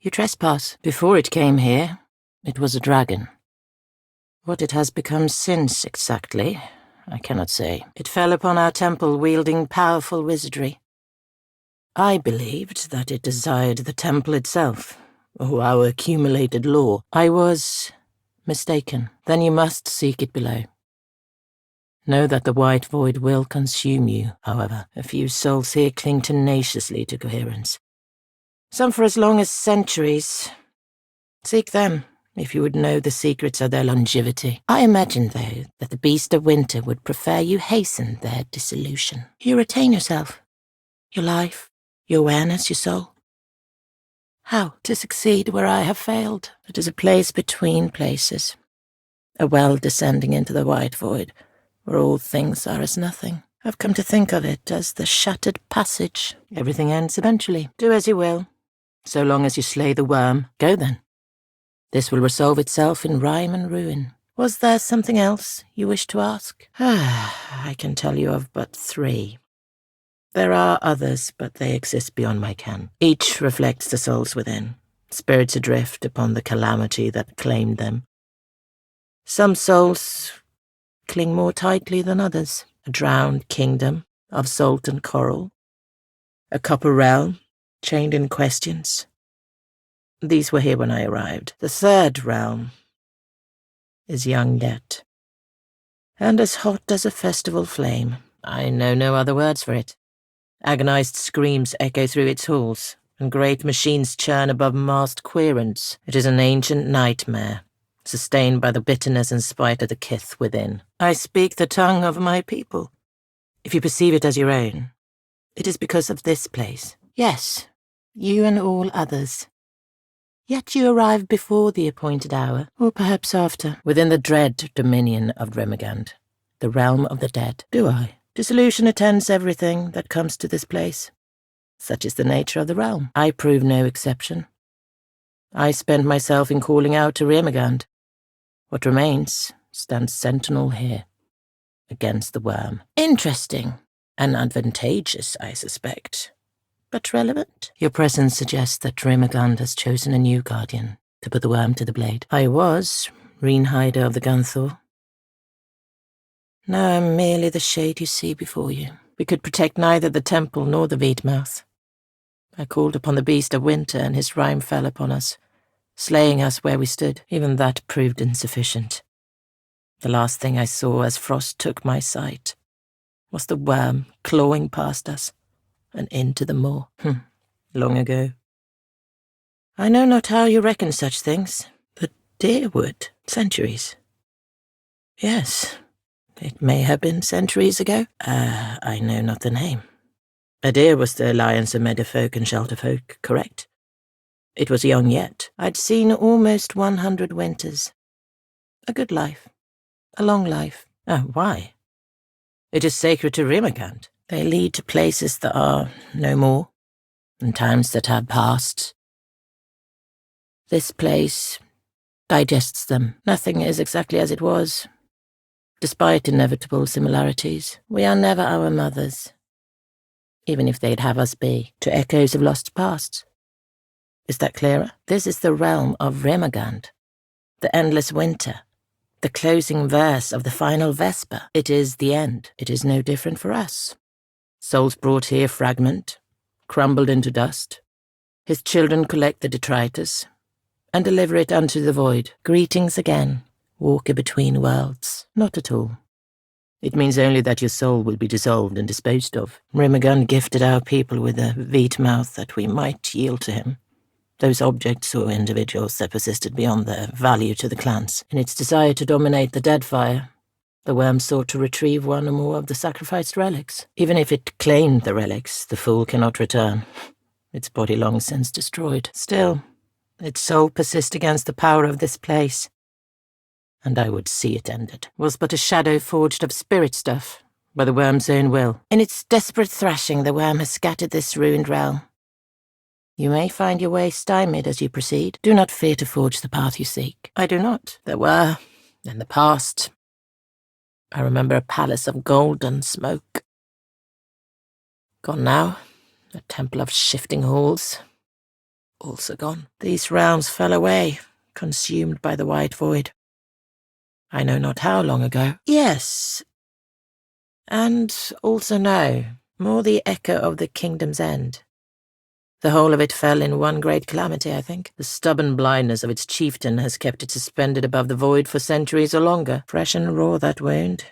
You trespass. Before it came here, it was a dragon. What it has become since, exactly, I cannot say. It fell upon our temple wielding powerful wizardry. I believed that it desired the temple itself, or our accumulated lore. I was mistaken. Then you must seek it below. Know that the white void will consume you, however. A few souls here cling tenaciously to coherence. Some for as long as centuries. Seek them, if you would know the secrets of their longevity. I imagine, though, that the beast of winter would prefer you hasten their dissolution. You retain yourself, your life, your awareness, your soul. How to succeed where I have failed? It is a place between places. A well descending into the white void, where all things are as nothing. I've come to think of it as the shattered passage. Everything ends eventually. Do as you will. So long as you slay the worm, go then. This will resolve itself in rhyme and ruin. Was there something else you wish to ask? I can tell you of but 3. There are others, but they exist beyond my ken. Each reflects the souls within, spirits adrift upon the calamity that claimed them. Some souls cling more tightly than others. A drowned kingdom of salt and coral. A copper realm, chained in questions. These were here when I arrived. The 3rd realm is young yet, and as hot as a festival flame. I know no other words for it. Agonized screams echo through its halls, and great machines churn above massed querents. It is an ancient nightmare, sustained by the bitterness and spite of the kith within. I speak the tongue of my people. If you perceive it as your own, it is because of this place. Yes, you and all others. Yet you arrive before the appointed hour, or perhaps after, within the dread dominion of Rynhaedr, the realm of the dead. Do I? Dissolution attends everything that comes to this place. Such is the nature of the realm. I prove no exception. I spend myself in calling out to Rynhaedr. What remains stands sentinel here, against the worm. Interesting, and advantageous, I suspect. But relevant? Your presence suggests that Rynhaedr has chosen a new guardian to put the worm to the blade. I was Rynhaedr of the Gunthor. Now I'm merely the shade you see before you. We could protect neither the temple nor the Veedmouth. I called upon the beast of winter, and his rime fell upon us, slaying us where we stood. Even that proved insufficient. The last thing I saw as frost took my sight was the worm clawing past us and into the moor. Long ago. I know not how you reckon such things, but Deerwood, centuries. Yes, it may have been centuries ago. I know not the name. Adir was the alliance of Meadowfolk and Shelterfolk, correct? It was young yet. I'd seen almost 100 winters. A good life. A long life. Oh, why? It is sacred to Rynhaedr. They lead to places that are no more, and times that have passed. This place digests them. Nothing is exactly as it was. Despite inevitable similarities, we are never our mothers, even if they'd have us be, to echoes of lost pasts. Is that clearer? This is the realm of Rynhaedr, the endless winter, the closing verse of the final Vesper. It is the end. It is no different for us. Souls brought here fragment, crumbled into dust. His children collect the detritus and deliver it unto the void. Greetings again, walker between worlds. Not at all. It means only that your soul will be dissolved and disposed of. Rynhaedr gifted our people with a Veedmouth that we might yield to him. Those objects or individuals that persisted beyond their value to the clans. In its desire to dominate the Deadfire, the worm sought to retrieve one or more of the sacrificed relics. Even if it claimed the relics, the fool cannot return. Its body long since destroyed. Still, its soul persists against the power of this place. And I would see it ended. Was but a shadow forged of spirit stuff, by the worm's own will. In its desperate thrashing, the worm has scattered this ruined realm. You may find your way stymied as you proceed. Do not fear to forge the path you seek. I do not. There were, in the past. I remember a palace of golden smoke. Gone now, a temple of shifting halls. also gone. These realms fell away, consumed by the white void. I know not how long ago. Yes, and also no, more the echo of the kingdom's end. The whole of it fell in one great calamity, I think. The stubborn blindness of its chieftain has kept it suspended above the void for centuries or longer. Fresh and raw, that wound.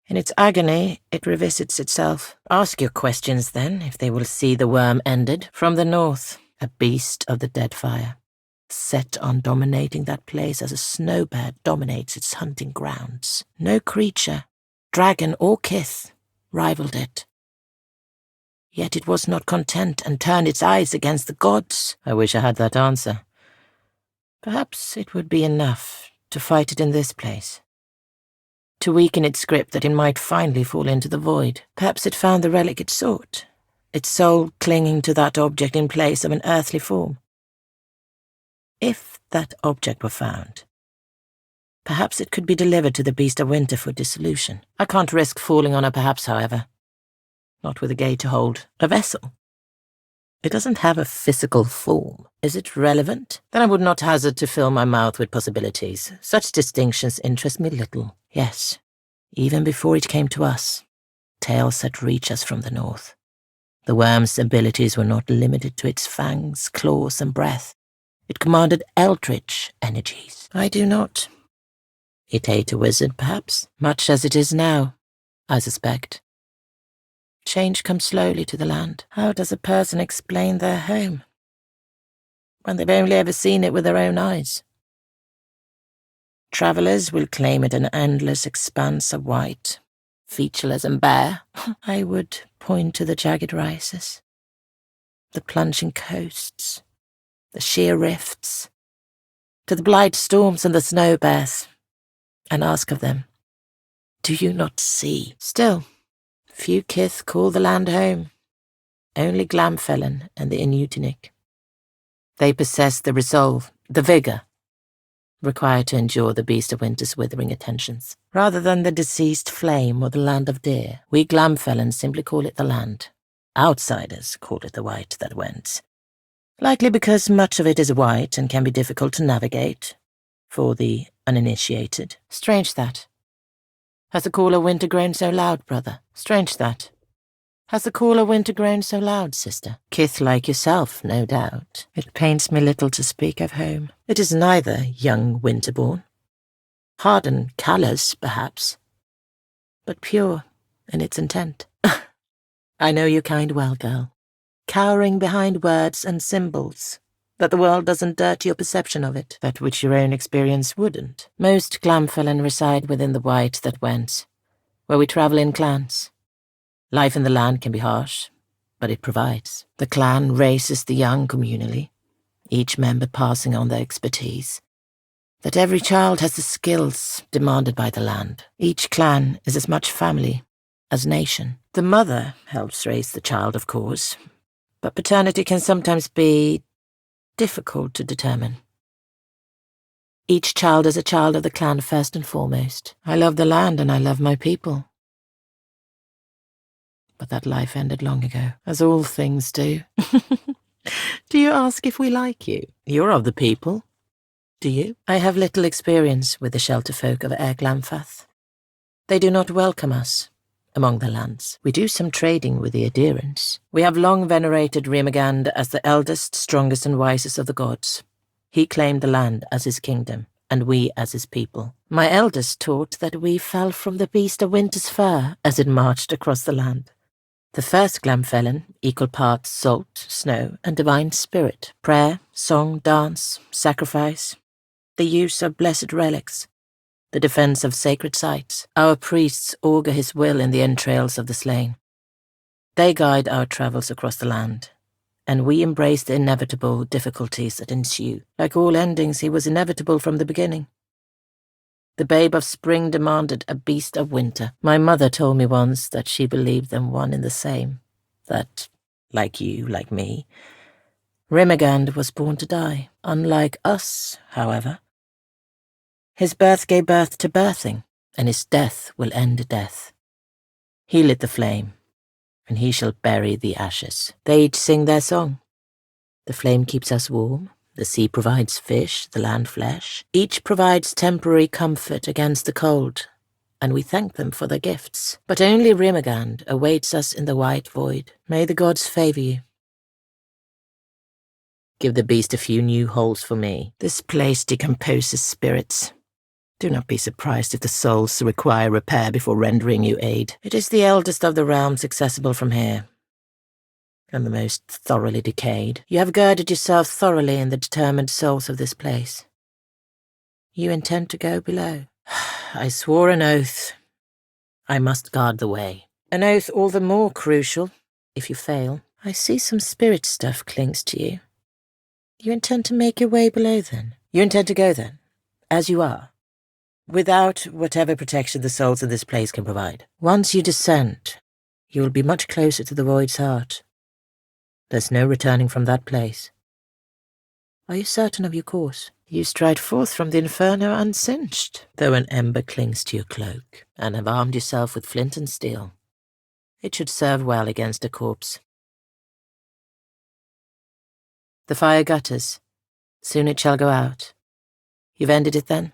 In its agony, it revisits itself. Ask your questions, then, if they will see the worm ended. From the north, a beast of the Deadfire, set on dominating that place as a snowbird dominates its hunting grounds. No creature, dragon or kith, rivaled it. Yet it was not content and turned its eyes against the gods. I wish I had that answer. Perhaps it would be enough to fight it in this place. To weaken its grip that it might finally fall into the void. Perhaps it found the relic it sought, its soul clinging to that object in place of an earthly form. If that object were found, perhaps it could be delivered to the Beast of Winter for dissolution. I can't risk falling on her perhaps, however. Not with a gate to hold. A vessel. It doesn't have a physical form. Is it relevant? Then I would not hazard to fill my mouth with possibilities. Such distinctions interest me little. Yes, even before it came to us, tales had reached us from the north. The worm's abilities were not limited to its fangs, claws, and breath. It commanded eldritch energies. I do not. It ate a wizard, perhaps, much as it is now, I suspect. Change comes slowly to the land. How does a person explain their home when they've only ever seen it with their own eyes? Travellers will claim it an endless expanse of white, featureless and bare. I would point to the jagged rises, the plunging coasts, the sheer rifts, to the blight storms and the snow bears, and ask of them, do you not see? Still, few kith call the land home, only Glamfellan and the Inutinik. They possess the resolve, the vigour, required to endure the Beast of Winter's withering attentions. Rather than the deceased flame or the land of deer, we Glamfellans simply call it the land. Outsiders call it the white that went. Likely because much of it is white and can be difficult to navigate for the uninitiated. Strange that. Has the call of winter grown so loud, brother? Strange that. Has the call of winter grown so loud, sister? Kith like yourself, no doubt. It pains me little to speak of home. It is neither young winterborn. Hard and callous, perhaps, but pure in its intent. I know your kind well, girl. Cowering behind words and symbols, that the world doesn't dirt your perception of it, that which your own experience wouldn't. Most Glamfellan reside within the white that went, where we travel in clans. Life in the land can be harsh, but it provides. The clan raises the young communally, each member passing on their expertise. That every child has the skills demanded by the land. Each clan is as much family as nation. The mother helps raise the child, of course, but paternity can sometimes be difficult to determine. Each child is a child of the clan first and foremost. I love the land and I love my people. But that life ended long ago, as all things do. Do you ask if we like you? You're of the people. Do you? I have little experience with the shelter folk of Air Glamfath. They do not welcome us among the lands. We do some trading with the adherents. We have long venerated Rynhaedr as the eldest, strongest and wisest of the gods. He claimed the land as his kingdom, and we as his people. My eldest taught that we fell from the Beast of Winter's fur as it marched across the land. The first Glamfellan, equal parts salt, snow, and divine spirit. Prayer, song, dance, sacrifice, the use of blessed relics, the defense of sacred sites. Our priests augur his will in the entrails of the slain. They guide our travels across the land, and we embrace the inevitable difficulties that ensue. Like all endings, he was inevitable from the beginning. The babe of spring demanded a beast of winter. My mother told me once that she believed them one in the same, that, like you, like me, Rynhaedr was born to die. Unlike us, however. His birth gave birth to birthing, and his death will end death. He lit the flame, and he shall bury the ashes. They each sing their song. The flame keeps us warm. The sea provides fish, the land flesh. Each provides temporary comfort against the cold, and we thank them for their gifts. But only Rynhaedr awaits us in the white void. May the gods favor you. Give the beast a few new holes for me. This place decomposes spirits. Do not be surprised if the souls require repair before rendering you aid. It is the eldest of the realms accessible from here, and the most thoroughly decayed. You have girded yourself thoroughly in the determined souls of this place. You intend to go below. I swore an oath. I must guard the way. An oath all the more crucial, if you fail. I see some spirit stuff clings to you. You intend to make your way below, then? You intend to go, then, as you are, without whatever protection the souls of this place can provide. Once you descend, you will be much closer to the void's heart. There's no returning from that place. Are you certain of your course? You stride forth from the inferno unsinged, though an ember clings to your cloak, and have armed yourself with flint and steel. It should serve well against a corpse. The fire gutters. Soon it shall go out. You've ended it then,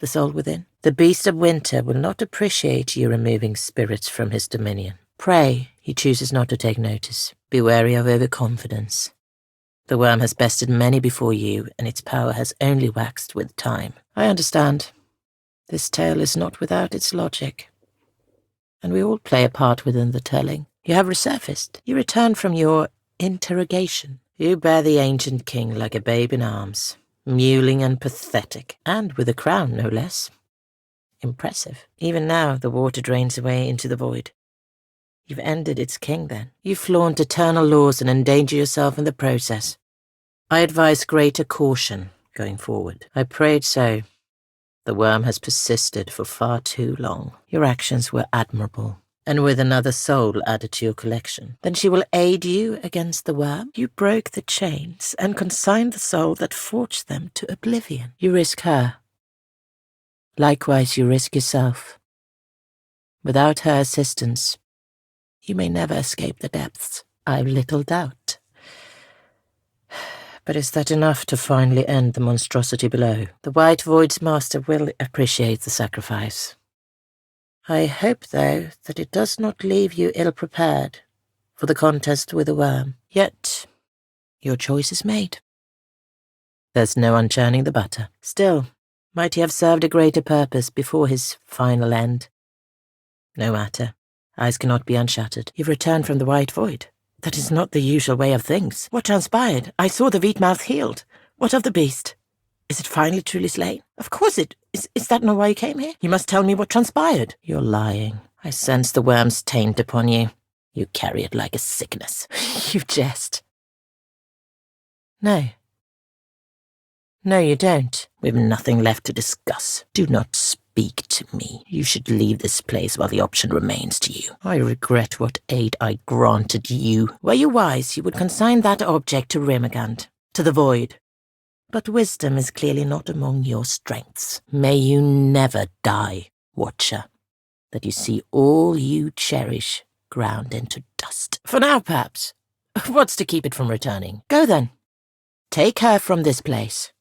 the soul within? The beast of winter will not appreciate you removing spirits from his dominion. Pray he chooses not to take notice. Be wary of overconfidence. The worm has bested many before you, and its power has only waxed with time. I understand. This tale is not without its logic, and we all play a part within the telling. You have resurfaced. You return from your interrogation. You bear the ancient king like a babe in arms, mewling and pathetic, and with a crown, no less. Impressive. Even now, the water drains away into the void. You've ended its king, then. You flaunt eternal laws and endanger yourself in the process. I advise greater caution going forward. I prayed so. The worm has persisted for far too long. Your actions were admirable, and with another soul added to your collection. Then she will aid you against the worm. You broke the chains and consigned the soul that forged them to oblivion. You risk her. Likewise, you risk yourself. Without her assistance, you may never escape the depths. I've little doubt. But is that enough to finally end the monstrosity below? The White Void's master will appreciate the sacrifice. I hope, though, that it does not leave you ill-prepared for the contest with the worm. Yet, your choice is made. There's no unchurning the butter. Still, might he have served a greater purpose before his final end? No matter. Eyes cannot be unshuttered. You've returned from the White Void. That is not the usual way of things. What transpired? I saw the Wheatmouth healed. What of the beast? Is it finally truly slain? Of course it is. Is that not why you came here? You must tell me what transpired. You're lying. I sense the worm's taint upon you. You carry it like a sickness. You jest. No. No, you don't. We've nothing left to discuss. Do not speak to me. You should leave this place while the option remains to you. I regret what aid I granted you. Were you wise, you would consign that object to Rynhaedr, to the void. But wisdom is clearly not among your strengths. May you never die, Watcher, that you see all you cherish ground into dust. For now, perhaps. What's to keep it from returning? Go then. Take her from this place.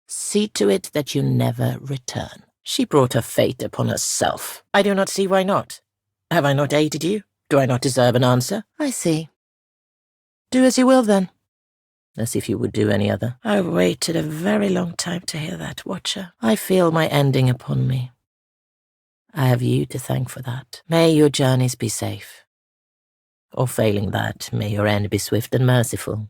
See to it that you never return. She brought her fate upon herself. I do not see why not. Have I not aided you? Do I not deserve an answer? I see. Do as you will, then. As if you would do any other. I waited a very long time to hear that, Watcher. I feel my ending upon me. I have you to thank for that. May your journeys be safe. Or failing that, may your end be swift and merciful.